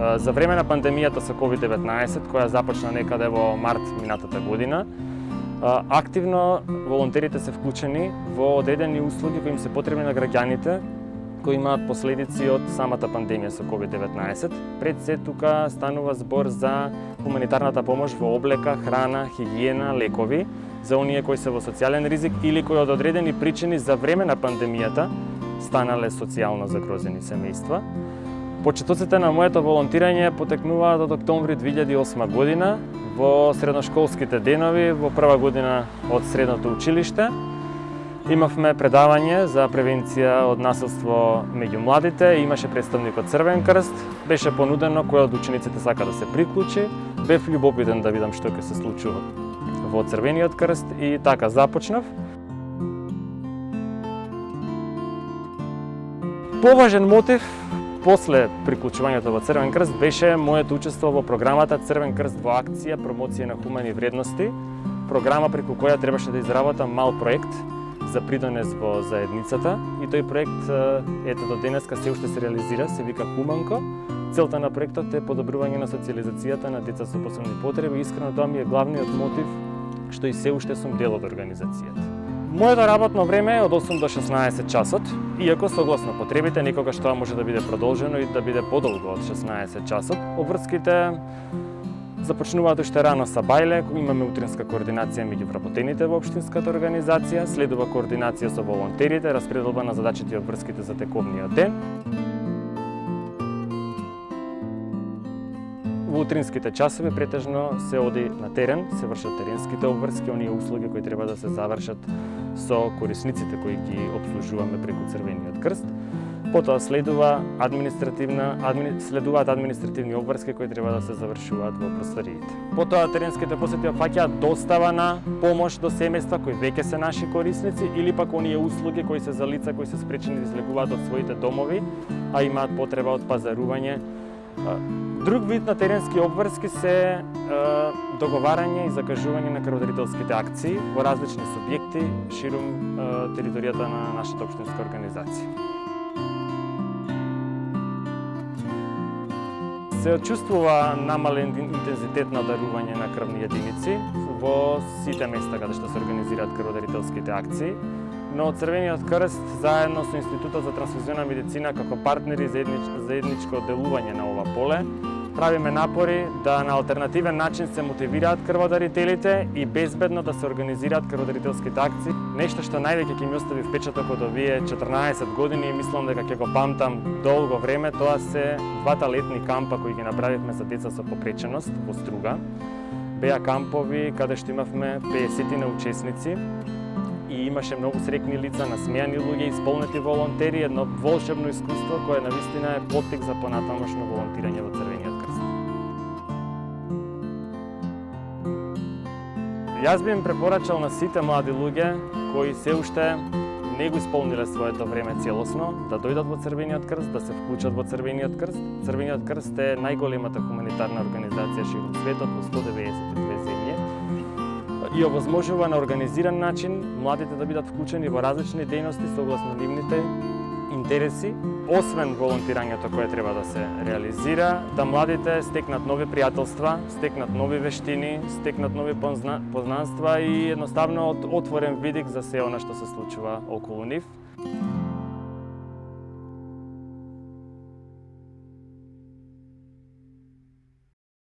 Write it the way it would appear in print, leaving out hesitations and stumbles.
За време на пандемијата со COVID-19, која започна некаде во март минатата година, активно волонтерите се вклучени во одредени услуги кои им се потребни на граѓаните, кои имаат последици од самата пандемија со COVID-19. Пред се тука станува збор за хуманитарната помош во облека, храна, хигиена, лекови, за оние кои се во социјален ризик или кои од одредени причини за време на пандемијата станале социјално загрозени семејства. Почетоците на моето волонтирање потекнуваат од октомври 2008 година во средношколските денови во прва година од средното училиште. Имавме предавање за превенција од насилство меѓу младите, имаше представник од Црвен крст, беше понудено кој од учениците сака да се приклучи, бев љубопитен да видам што ќе се случува во Црвениот крст и така започнав. Поважен мотив после приклучувањето во Црвен крст беше моето учество во програмата Црвен крст во акција промоција на хумани вредности, програма преку која требаше да изработам мал проект за придонес во заедницата и тој проект ето до денеска се уште се реализира, се вика Хуманко. Целта на проектот е подобрување на социјализацијата на деца со посебни потреби и искрено тоа ми е главниот мотив што и се уште сум дел од организацијата. Моето работно време е од 8 до 16 часот, иако согласно потребите некогаш тоа може да биде продолжено и да биде подолго од 16 часот. Обврските започнуваат уште рано са бајле, имаме утринска координација меѓу вработените во општинската организација, следува координација со волонтерите, распределба на задачите и обврските за тековниот ден. Во утринските часови претежно се оди на терен, се вршат теренските обврски, оние услуги кои треба да се завршат со корисниците кои ги обслужуваме преку Црвениот крст. Потоа следуваат административни обврски кои треба да се завршуваат во просториите. Потоа теренските посети опфаќаат достава на помош до семејства кои веќе се наши корисници или пак оние услуги кои се за лица кои се спречени да излегуваат од своите домови, а имаат потреба од пазарување. Друг вид на теренски обврски се договарање и закажување на крводарителските акции во различни субјекти ширум територијата на нашата општинска организација. Се очувствува намален интензитет на дарување на крвни единици во сите места каде што се организираат крводарителските акции, но Црвениот крст заедно со Институтот за трансфузионална медицина како партнери за заедничко делување на ова поле правиме напори да на алтернативен начин се мотивираат крводарителите и безбедно да се организираат крводарителските акции. Нешто што највеќе ќе ми остави впечаток од овие 14 години и мислам дека ќе го памтам долго време, тоа се двата летни кампа кои ги направивме за деца со попреченост во Струга. Беа кампови каде што имавме 50 на учесници и имаше многу срекни лица, насмејани луѓе, исполнети волонтери, едно волшебно искуство кое навистина е поттик за понатамошно волонтирање во Црвениот крст. Јас би им препорачал на сите млади луѓе кои се уште не го исполниле своето време целосно, да дојдат во Црвениот крст, да се вклучат во Црвениот крст. Црвениот крст е најголемата хуманитарна организација ширум светот во 192 земји и овозможува на организиран начин младите да бидат вклучени во различни дејности согласно нивните интереси, освен волонтирањето кое треба да се реализира, да младите стекнат нови пријателства, стекнат нови вештини, стекнат нови познанства и едноставно отворен видик за се она што се случува околу нив.